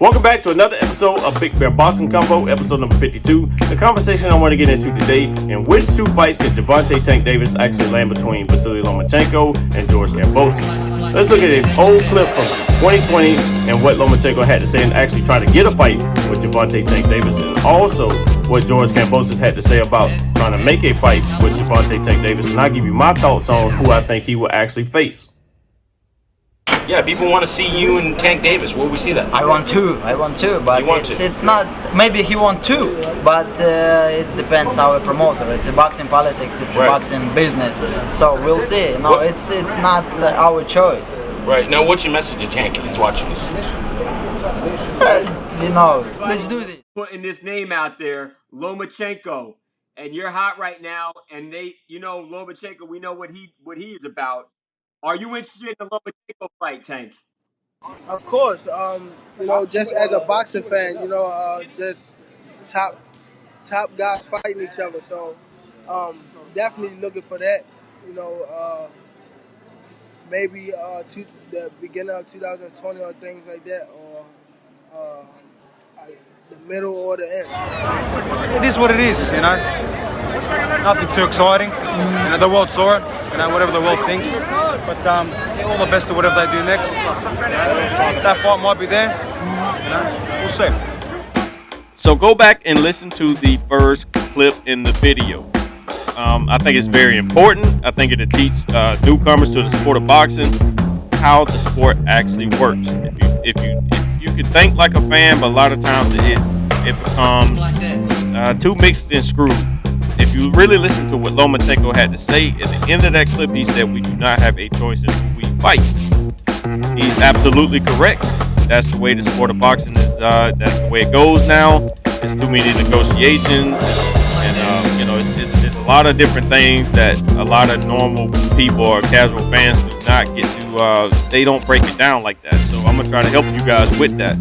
Welcome back to another episode of Big Bear Boxing Convo, episode number 52. The conversation I want to get into today, in which two fights could Gervonta Tank Davis actually land between Vasily Lomachenko and George Kambosos? Let's look at an old clip from 2020 and what Lomachenko had to say and actually try to get a fight with Gervonta Tank Davis, and also what George Kambosos had to say about trying to make a fight with Gervonta Tank Davis. And I'll give you my thoughts on who I think he will actually face. Yeah, people want to see you and Tank Davis. Will we see that? I want to, but it's not. Maybe he want to, but it depends how a promoter. It's a boxing politics. It's a boxing business. So we'll see. No, it's not our choice. Right now, what's your message to Tank if he's watching this? Let's do this. Putting this name out there, Lomachenko, and you're hot right now. And Lomachenko. We know what he is about. Are you interested in the Lomachenko fight, Tank? Of course. Just as a boxing fan, just top guys fighting each other. So, definitely looking for that. Maybe the beginning of 2020 or things like that, or the middle or the end. It is what it is, Nothing too exciting. The world saw it, whatever the world thinks. But all the best to whatever they do next. That fight might be there. We'll see. So go back and listen to the first clip in the video. I think it's very important. I think it'll teach newcomers to the sport of boxing how the sport actually works. If you can think like a fan, but a lot of times it becomes too mixed and screwed. If you really listen to what Lomachenko had to say at the end of that clip, he said we do not have a choice in who we fight. He's absolutely correct. That's the way the sport of boxing is. That's the way it goes now. There's too many negotiations, and there's a lot of different things that a lot of normal people or casual fans do not get to. They don't break it down like that. So I'm gonna try to help you guys with that.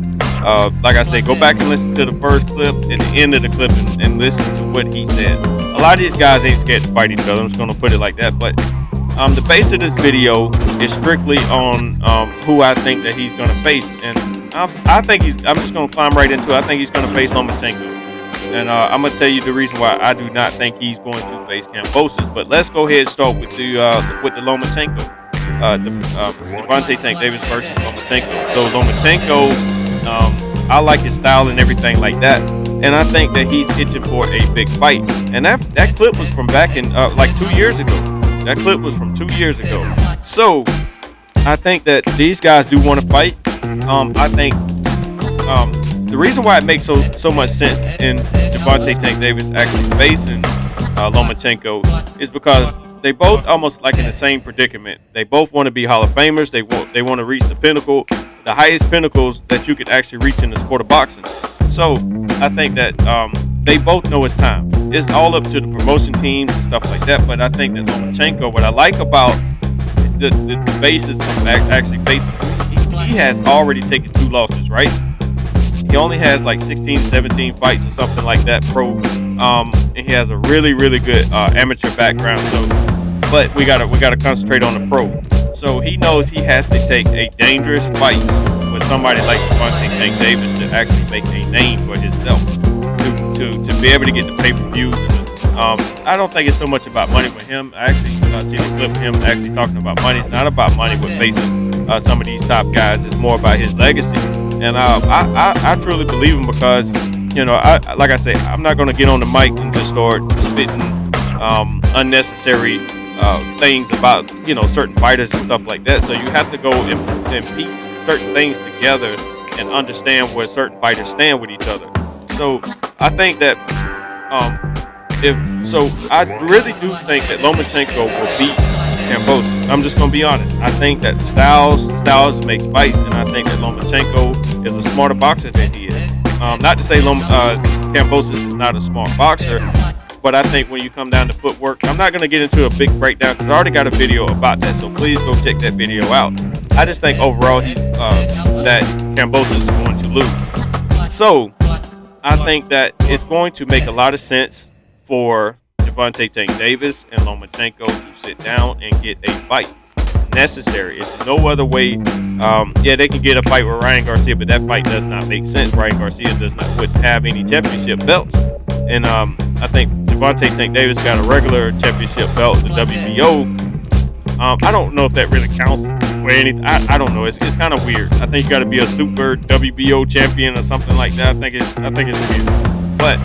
Like I say, go back and listen to the first clip at the end of the clip and listen to what he said. A lot of these guys ain't scared to fight each other. I'm just gonna put it like that. But the base of this video is strictly on who I think that he's gonna face, and I'm just gonna climb right into it. I think he's gonna face Lomachenko, and I'm gonna tell you the reason why I do not think he's going to face Kambosos. But let's go ahead and start with the Lomachenko. Gervonta Tank Davis versus Lomachenko. So Lomachenko, I like his style and everything like that, and I think that he's itching for a big fight. And that clip was from back in like 2 years ago. That clip was from 2 years ago. So I think that these guys do want to fight. I think the reason why it makes so much sense in Gervonta Tank Davis actually facing Lomachenko is because they both almost like in the same predicament. They both want to be Hall of Famers. They want to reach the pinnacle, the highest pinnacles that you could actually reach in the sport of boxing. So I think that they both know it's time. It's all up to the promotion teams and stuff like that. But I think that Lomachenko, what I like about the basis of actually facing him, he has already taken 2 losses, right? He only has like 16, 17 fights or something like that pro. And he has a really, really good amateur background. So, but we gotta concentrate on the pro. So he knows he has to take a dangerous fight with somebody like Gervonta Tank Davis to actually make a name for himself, to be able to get the pay-per-views. I don't think it's so much about money with him. I actually see the clip of him actually talking about money. It's not about money with facing some of these top guys. It's more about his legacy. And I truly believe him because, like I say, I'm not going to get on the mic and just start spitting unnecessary things about, certain fighters and stuff like that. So you have to go and piece certain things together and understand where certain fighters stand with each other. So I think that I really do think that Lomachenko will beat Kambosos. I'm just gonna be honest. I think that styles makes fights, and I think that Lomachenko is a smarter boxer than he is. Not to say Kambosos is not a smart boxer, but I think when you come down to footwork, I'm not gonna get into a big breakdown because I already got a video about that. So please go check that video out. I just think overall that Kambosos is going to lose. So I think that it's going to make a lot of sense for Gervonta Tank Davis and Lomachenko to sit down and get a fight. necessary. It's no other way. Yeah, they can get a fight with Ryan Garcia, but that fight does not make sense. Ryan Garcia wouldn't have any championship belts, and I think Gervonta Tank Davis got a regular championship belt, the WBO. I don't know if that really counts for anything. I don't know. It's kind of weird. I think you got to be a super WBO champion or something like that. I think it's weird. But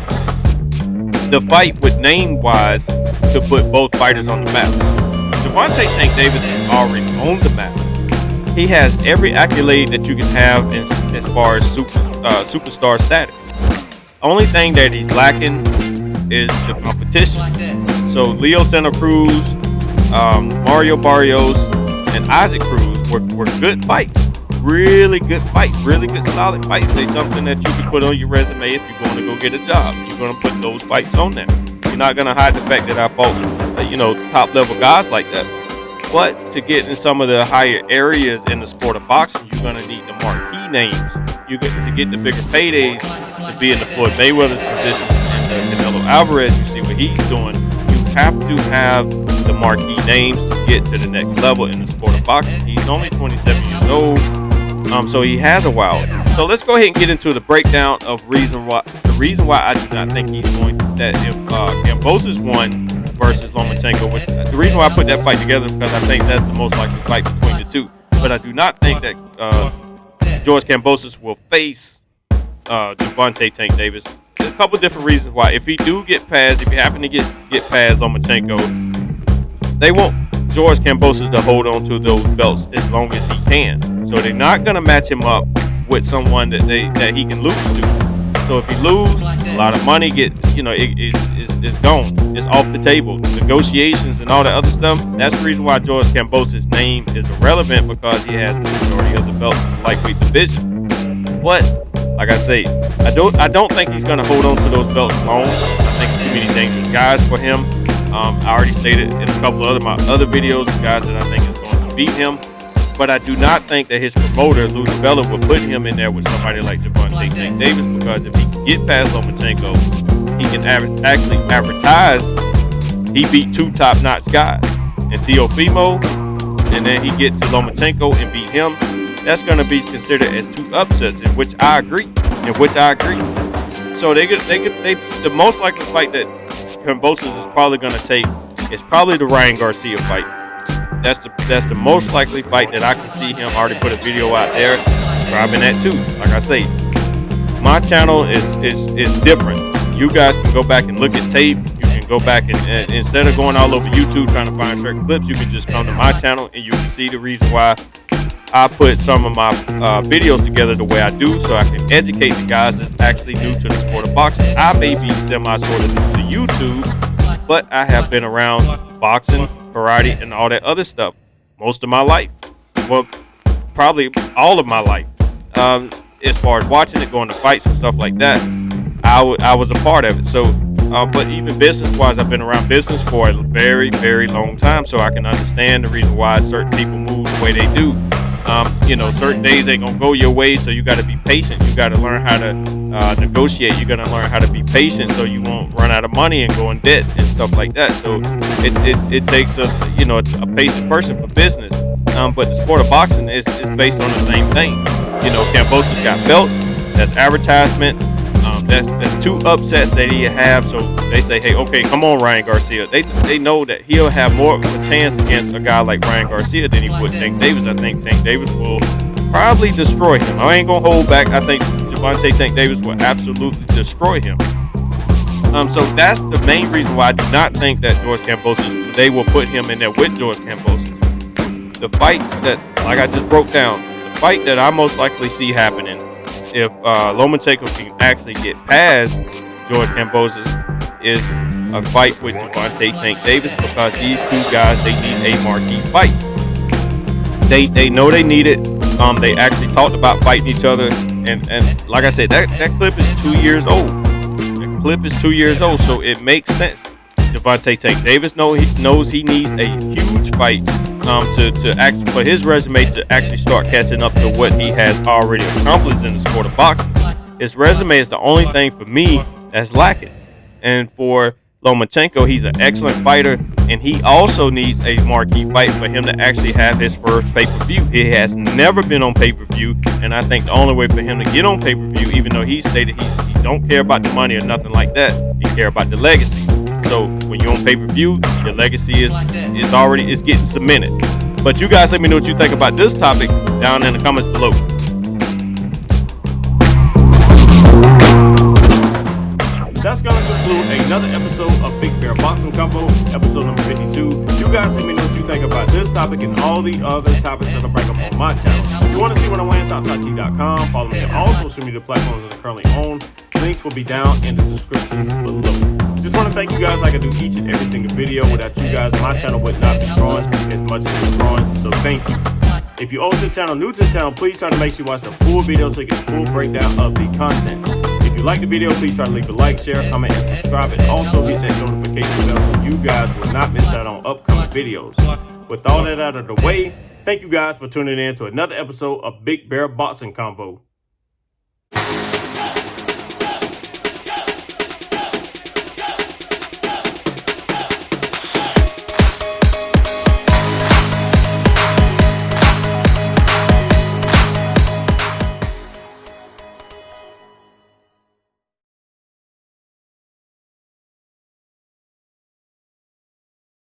the fight with name wise to put both fighters on the map. Gervonta Tank Davis is already on the map. He has every accolade that you can have as far as superstar status. Only thing that he's lacking is the competition. So Leo Santa Cruz, Mario Barrios, and Isaac Cruz were good fights. Really good fights. Really good solid fights. Say something that you can put on your resume if you're going to go get a job. You're going to put those fights on there. You're not going to hide the fact that I fought, top level guys like that. But to get in some of the higher areas in the sport of boxing, you're going to need the marquee names. To get the bigger paydays, to be in the Floyd Mayweather's positions and the Canelo Alvarez, you see what he's doing. You have to have the marquee names to get to the next level in the sport of boxing. He's only 27 years old, so he has a while. So let's go ahead and get into the breakdown of the reason why I do not think he's going to, that if Kambosos won versus Lomachenko, which the reason why I put that fight together because I think that's the most likely fight between the two. But I do not think that George Kambosos will face Gervonta Tank Davis. There's a couple different reasons why. If he happen to get past Lomachenko, they want George Kambosos to hold on to those belts as long as he can. So they're not going to match him up with someone that he can lose to. So if he loses, a lot of money it's gone. It's off the table. Negotiations and all that other stuff. That's the reason why George Kambosos' name is irrelevant, because he has the majority of the belts in the lightweight division. But like I say, I don't think he's going to hold on to those belts long. I think too many dangerous guys for him. I already stated in a couple of my other videos the guys that I think is going to beat him. But I do not think that his promoter, Lou DiBella, would put him in there with somebody like Gervonta Tank Davis, because if he can get past Lomachenko, he can actually advertise he beat two top-notch guys. And Teofimo, and then he get to Lomachenko and beat him. That's going to be considered as two upsets, in which I agree. So the most likely fight that Kambosos is probably going to take is probably the Ryan Garcia fight. That's the most likely fight that I can see him. I already put a video out there describing that too. Like I say, my channel is different. You guys can go back and look at tape. You can go back and instead of going all over YouTube trying to find certain clips, you can just come to my channel and you can see the reason why I put some of my videos together the way I do, so I can educate the guys that's actually new to the sport of boxing. I may be semi-sort of new to YouTube, but I have been around boxing, karate, and all that other stuff most of my life. Well, probably all of my life. As far as watching it, going to fights and stuff like that, I was a part of it. So, but even business-wise, I've been around business for a very, very long time, so I can understand the reason why certain people move the way they do. Certain days ain't gonna go your way, so you got to be patient. You got to learn how to negotiate. You got to learn how to be patient, so you won't run out of money and go in debt and stuff like that. So it takes a patient person for business. But the sport of boxing is based on the same thing. Kambosos got belts. That's advertisement. That's two upsets that he have. So they say, hey, okay, come on, Ryan Garcia. They know that he'll have more of a chance against a guy like Ryan Garcia than he would Tank Davis. I think Tank Davis will probably destroy him. I ain't gonna hold back. I think Gervonta Tank Davis will absolutely destroy him. So that's the main reason why I do not think that George Kambosos, they will put him in there with George Kambosos. The fight that, like I just broke down, the fight that I most likely see happening, if Lomachenko can actually get past George Kambosos, is a fight with Gervonta Tank Davis, because these two guys, they need a marquee fight. They know they need it. They actually talked about fighting each other, and like I said, that clip is 2 years old. The clip is 2 years old, so it makes sense. Gervonta Tank Davis knows he needs a huge fight for his resume to actually start catching up to what he has already accomplished in the sport of boxing. His resume is the only thing for me that's lacking. And for Lomachenko. He's an excellent fighter, and he also needs a marquee fight for him to actually have his first pay-per-view. He has never been on pay-per-view, and I think the only way for him to get on pay-per-view, even though he stated he don't care about the money or nothing like that, he care about the legacy. So when you're on pay-per-view, your legacy is getting cemented. But you guys let me know what you think about this topic down in the comments below. That's going to conclude another episode of Big Bear Boxing Combo, episode number 52. You guys let me know what you think about this topic and all the other topics that I bring up on my channel. If you want to see what I'm wearing, SouthSideT.com. Follow me on all social media platforms that I currently own. Links will be down in the descriptions below. Just want to thank you guys like I do each and every single video. Without you guys, my channel would not be growing as much as it's growing, so thank you. If you're old to the channel, new to the channel, please try to make sure you watch the full video so you get a full breakdown of the content. If you like the video, please try to leave a like, share, comment, and subscribe. And also hit that notification bell so you guys will not miss out on upcoming videos. With all that out of the way, thank you guys for tuning in to another episode of Big Bear Boxing Combo.